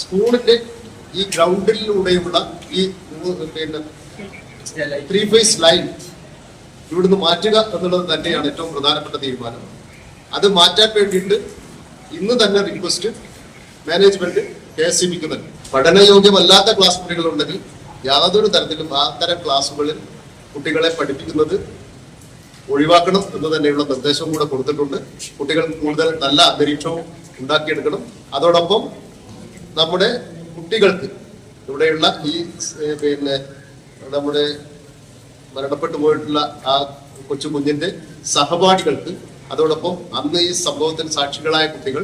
സ്കൂളിന്റെ ഈ ഗ്രൗണ്ടിലൂടെയുള്ള ഈ പിന്നെ 3 ഫേസ് ലൈൻ ഇവിടുന്ന് മാറ്റുക എന്നുള്ളത് തന്നെയാണ് ഏറ്റവും പ്രധാനപ്പെട്ട തീരുമാനം. അത് മാറ്റാൻ വേണ്ടിയിട്ട് ഇന്ന് തന്നെ റിക്വസ്റ്റ് മാനേജ്മെന്റ് KSEBക്ക് നൽകി. പഠനയോഗ്യമല്ലാത്ത ക്ലാസ് മുറികൾ ഉണ്ടെങ്കിൽ യാതൊരു തരത്തിലും അത്തരം ക്ലാസ്സുകളിൽ കുട്ടികളെ പഠിപ്പിക്കുന്നത് ഒഴിവാക്കണം എന്ന് തന്നെയുള്ള നിർദ്ദേശവും കൂടെ കൊടുത്തിട്ടുണ്ട്. കുട്ടികൾക്ക് കൂടുതൽ നല്ല അന്തരീക്ഷവും ഉണ്ടാക്കിയെടുക്കണം. അതോടൊപ്പം നമ്മുടെ കുട്ടികൾക്ക് ഇവിടെയുള്ള ഈ പിന്നെ നമ്മുടെ മരണപ്പെട്ടു പോയിട്ടുള്ള ആ കൊച്ചു കുഞ്ഞിന്റെ സഹപാഠികൾക്ക്, അതോടൊപ്പം അന്ന് ഈ സംഭവത്തിന് സാക്ഷികളായ കുട്ടികൾ,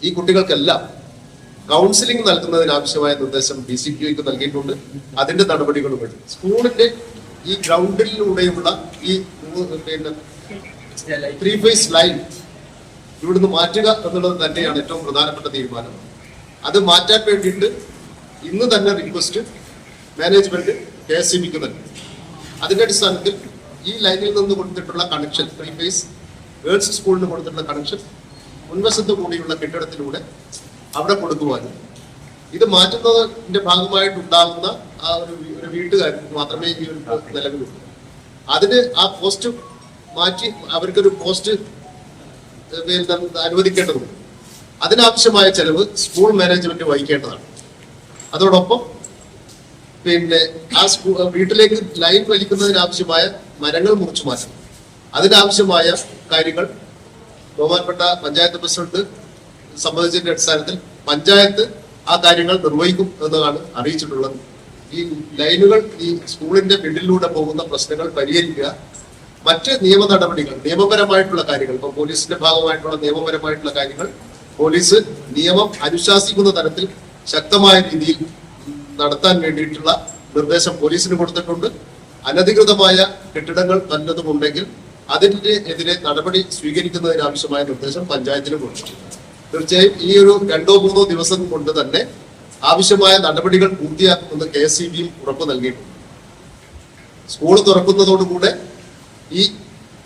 ഈ കുട്ടികൾക്കെല്ലാം കൗൺസിലിംഗ് നൽകുന്നതിന് ആവശ്യമായ നിർദ്ദേശം DCPOക്ക് നൽകിയിട്ടുണ്ട്. അതിന്റെ നടപടികളും വേണ്ടി സ്കൂളിന്റെ ഈ ഗ്രൗണ്ടിലൂടെയുള്ള ഈ പിന്നെ 3 ഫേസ് ലൈൻ ഇവിടുന്ന് മാറ്റുക എന്നുള്ളത് തന്നെയാണ് ഏറ്റവും പ്രധാനപ്പെട്ട തീരുമാനം. അത് മാറ്റാൻ വേണ്ടിയിട്ട് ഇന്ന് തന്നെ റിക്വസ്റ്റ് മാനേജ്മെന്റ് KSEBക്ക് നൽകി. അതിന്റെ അടിസ്ഥാനത്തിൽ ഈ ലൈനിൽ നിന്ന് കൊടുത്തിട്ടുള്ള കണക്ഷൻ 3 ഫേസ് ഗേൾസ് സ്കൂളിന് കൊടുത്തിട്ടുള്ള കണക്ഷൻ മുൻവശത്ത് കൂടിയുള്ള കെട്ടിടത്തിലൂടെ അവിടെ കൊടുക്കുവാനും, ഇത് മാറ്റുന്നതിന്റെ ഭാഗമായിട്ടുണ്ടാകുന്ന ആ ഒരു വീട്ടുകാർക്ക് മാത്രമേ ഈ ഒരു നിലവിലുള്ളൂ. അതിന് ആ പോസ്റ്റ് മാറ്റി അവർക്കൊരു പോസ്റ്റ് അനുവദിക്കേണ്ടതുണ്ട്. അതിനാവശ്യമായ ചെലവ് സ്കൂൾ മാനേജ്മെന്റ് വഹിക്കേണ്ടതാണ്. അതോടൊപ്പം പിന്നെ ആ വീട്ടിലേക്ക് ലൈൻ വലിക്കുന്നതിനാവശ്യമായ മരങ്ങൾ മുറിച്ചു മാറ്റണം. അതിനാവശ്യമായ കാര്യങ്ങൾ ബഹുമാനപ്പെട്ട പഞ്ചായത്ത് പ്രസിഡന്റ് സംബന്ധിച്ചതിന്റെ അടിസ്ഥാനത്തിൽ പഞ്ചായത്ത് ആ കാര്യങ്ങൾ നിർവഹിക്കും എന്നതാണ് അറിയിച്ചിട്ടുള്ളത്. ഈ ലൈനുകൾ ഈ സ്കൂളിന്റെ പിന്നിലൂടെ പോകുന്ന പ്രശ്നങ്ങൾ പരിഹരിക്കുക, മറ്റ് നിയമ നടപടികൾ, നിയമപരമായിട്ടുള്ള കാര്യങ്ങൾ, ഇപ്പൊ പോലീസിന്റെ ഭാഗമായിട്ടുള്ള നിയമപരമായിട്ടുള്ള കാര്യങ്ങൾ പോലീസ് നിയമം അനുശാസിക്കുന്ന തരത്തിൽ ശക്തമായ രീതിയിൽ നടത്താൻ വേണ്ടിയിട്ടുള്ള നിർദ്ദേശം പോലീസിന് കൊടുത്തിട്ടുണ്ട്. അനധികൃതമായ കെട്ടിടങ്ങൾ വല്ലതുമുണ്ടെങ്കിൽ അതിന്റെ എതിരെ നടപടി സ്വീകരിക്കുന്നതിന് ആവശ്യമായ നിർദ്ദേശം പഞ്ചായത്തിന് കൊടുത്തിട്ടുണ്ട്. തീർച്ചയായും ഈ ഒരു 2-3 ദിവസം കൊണ്ട് തന്നെ ആവശ്യമായ നടപടികൾ പൂർത്തിയാക്കുമെന്ന് KSEBയും ഉറപ്പ് നൽകിയിട്ടുണ്ട്. സ്കൂൾ തുറക്കുന്നതോടുകൂടെ ഈ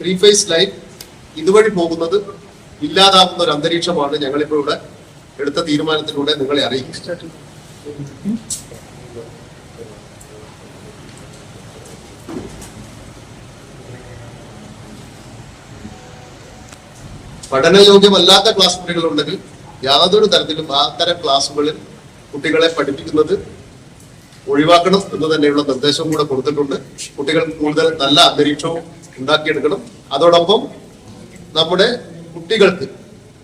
3 ഫേസ് ലൈൻ ഇതുവഴി പോകുന്നത് ഇല്ലാതാവുന്ന ഒരു അന്തരീക്ഷമാണ് ഞങ്ങളിപ്പോൾ ഇവിടെ എടുത്ത തീരുമാനത്തിലൂടെ നിങ്ങളെ അറിയിക്കുന്നത്. പഠനയോഗ്യമല്ലാത്ത ക്ലാസ് മുറികൾ ഉണ്ടെങ്കിൽ യാതൊരു തരത്തിലും അത്തരം ക്ലാസ്സുകളിൽ കുട്ടികളെ പഠിപ്പിക്കുന്നത് ഒഴിവാക്കണം എന്ന് തന്നെയുള്ള നിർദ്ദേശവും കൂടെ കൊടുത്തിട്ടുണ്ട്. കുട്ടികൾക്ക് കൂടുതൽ നല്ല അന്തരീക്ഷവും ഉണ്ടാക്കിയെടുക്കണം. അതോടൊപ്പം നമ്മുടെ കുട്ടികൾക്ക്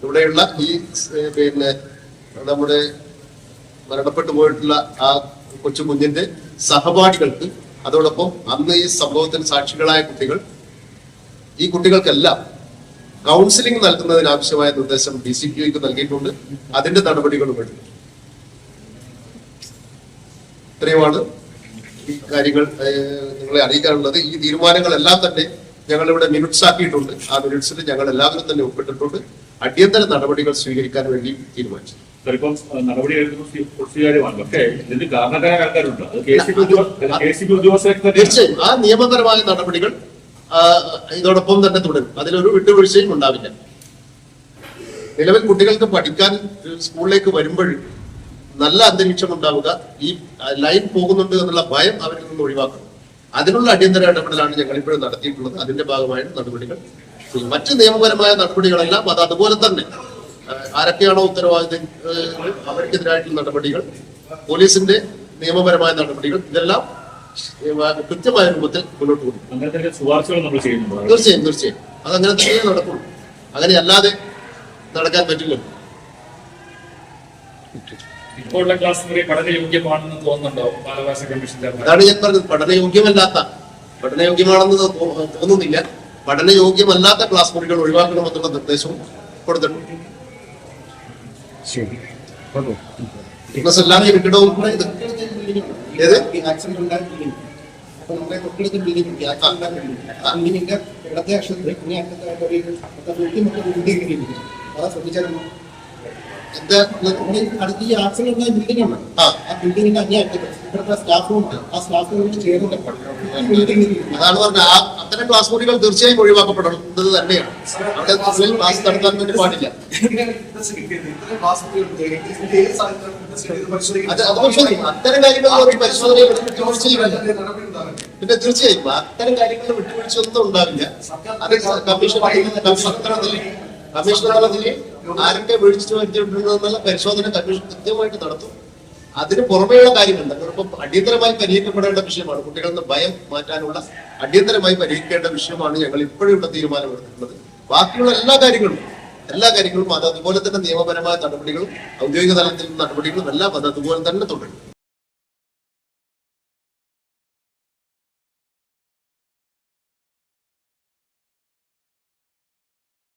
ഇവിടെയുള്ള ഈ പിന്നെ നമ്മുടെ മരണപ്പെട്ടു പോയിട്ടുള്ള ആ കൊച്ചു കുഞ്ഞിന്റെ സഹപാഠികൾക്ക്, അതോടൊപ്പം അന്ന് ഈ സംഭവത്തിന് സാക്ഷികളായ കുട്ടികൾ, ഈ കുട്ടികൾക്കെല്ലാം കൗൺസിലിംഗ് നൽകുന്നതിന് ആവശ്യമായ നിർദ്ദേശം DCPOക്ക് നൽകിയിട്ടുണ്ട്. അതിന്റെ നടപടികളും വേണ്ടി ഇത്രയുമാണ് ഈ കാര്യങ്ങൾ നിങ്ങളെ അറിയിക്കാനുള്ളത്. ഈ തീരുമാനങ്ങളെല്ലാം തന്നെ ഞങ്ങളിവിടെ മിനിറ്റ്സ് ആക്കിയിട്ടുണ്ട്. ആ മിനിറ്റ്സിൽ ഞങ്ങൾ എല്ലാവരും തന്നെ ഒപ്പിട്ടിട്ടുണ്ട്. അടിയന്തര നടപടികൾ സ്വീകരിക്കാൻ വേണ്ടി തീരുമാനിച്ചു. തീർച്ചയായും ആ നിയമപരമായ നടപടികൾ ഇതോടൊപ്പം തന്നെ തുടരും. അതിലൊരു വിട്ടുവീഴ്ചയും ഉണ്ടാവില്ല. നിലവിൽ കുട്ടികൾക്ക് പഠിക്കാൻ സ്കൂളിലേക്ക് വരുമ്പോൾ നല്ല അന്തരീക്ഷം ഉണ്ടാവുക, ഈ ലൈൻ പോകുന്നുണ്ട് എന്നുള്ള ഭയം അവരിൽ നിന്ന് ഒഴിവാക്കണം. അതിനുള്ള അടിയന്തര ഇടപെടലാണ് ഞങ്ങൾ ഇപ്പോഴും നടത്തിയിട്ടുള്ളത്. അതിന്റെ ഭാഗമായിട്ട് നടപടികൾ, മറ്റ് നിയമപരമായ നടപടികളെല്ലാം അത് അതുപോലെ തന്നെ ആരൊക്കെയാണോ ഉത്തരവാദിത്തം അവർക്കെതിരായിട്ടുള്ള നടപടികൾ, പോലീസിന്റെ നിയമപരമായ നടപടികൾ, ഇതെല്ലാം കൃത്യമായ രൂപത്തിൽ മുന്നോട്ട് പോകും. തീർച്ചയായും തീർച്ചയായും അതങ്ങനെ തന്നെ നടക്കുള്ളൂ. അങ്ങനെ അല്ലാതെ നടക്കാൻ പറ്റില്ലല്ലോ. അതാണ് ഞാൻ പറഞ്ഞത്. പഠനയോഗ്യമാണെന്ന് തോന്നുന്നില്ല. പഠനയോഗ്യമല്ലാത്ത ക്ലാസ് മുറികൾ ഒഴിവാക്കണമെന്നുള്ള നിർദ്ദേശവും കൊടുത്തിട്ടുണ്ട്. ഫിറ്റ്നസ് എല്ലാം കെട്ടിടവും ഏത് ഇടത്തെ അക്ഷരത്തിൽ അടുത്ത ഈ ആക്സിഡന്റ് ബിൽഡിംഗ് ആണ്. ആ ബിൽഡിങ്ങിന്റെ അങ്ങേയറ്റത്ത് ഇവിടുത്തെ സ്റ്റാഫ് റൂം, ആ സ്റ്റാഫ് റൂമിൽ ചേർന്നിട്ട് അതാണ് പറഞ്ഞത്. അത്തരം ക്ലാസ് മുറികൾ തീർച്ചയായും ഒഴിവാക്കപ്പെടണം എന്നത് തന്നെയാണ്. അവിടെ ക്ലാസ് നടത്താൻ വേണ്ടി പാടില്ല. അത് പരിശോധിക്കും. അത്തരം കാര്യങ്ങളിൽ പരിശോധനയിൽ വിട്ടുവീഴ്ചയില്ല. പിന്നെ തീർച്ചയായും അത്തരം കാര്യങ്ങളിൽ വിട്ടുവീഴ്ചയൊന്നും ഉണ്ടാവില്ല. അത് കമ്മീഷൻ തലത്തിൽ ആരൊക്കെ വീഴ്ച വരുത്തിയിട്ടുണ്ടെന്നുള്ള പരിശോധന കമ്മീഷൻ കൃത്യമായിട്ട് നടത്തും. അതിന് പുറമെയുള്ള കാര്യങ്ങളുണ്ട്. ഇപ്പം അടിയന്തരമായി പരിഹരിക്കപ്പെടേണ്ട വിഷയമാണ്. കുട്ടികളിൽ നിന്ന് ഭയം മാറ്റാനുള്ള അടിയന്തരമായി പരിഹരിക്കേണ്ട വിഷയമാണ് ഞങ്ങൾ ഇപ്പോഴും ഇവിടെ തീരുമാനമെടുത്തിട്ടുള്ളത്. ബാക്കിയുള്ള എല്ലാ കാര്യങ്ങളും അത് അതുപോലെ തന്നെ നിയമപരമായ നടപടികളും ഔദ്യോഗിക തലത്തിൽ നടപടികളും എല്ലാം അത് അതുപോലെ തന്നെ തുടരും.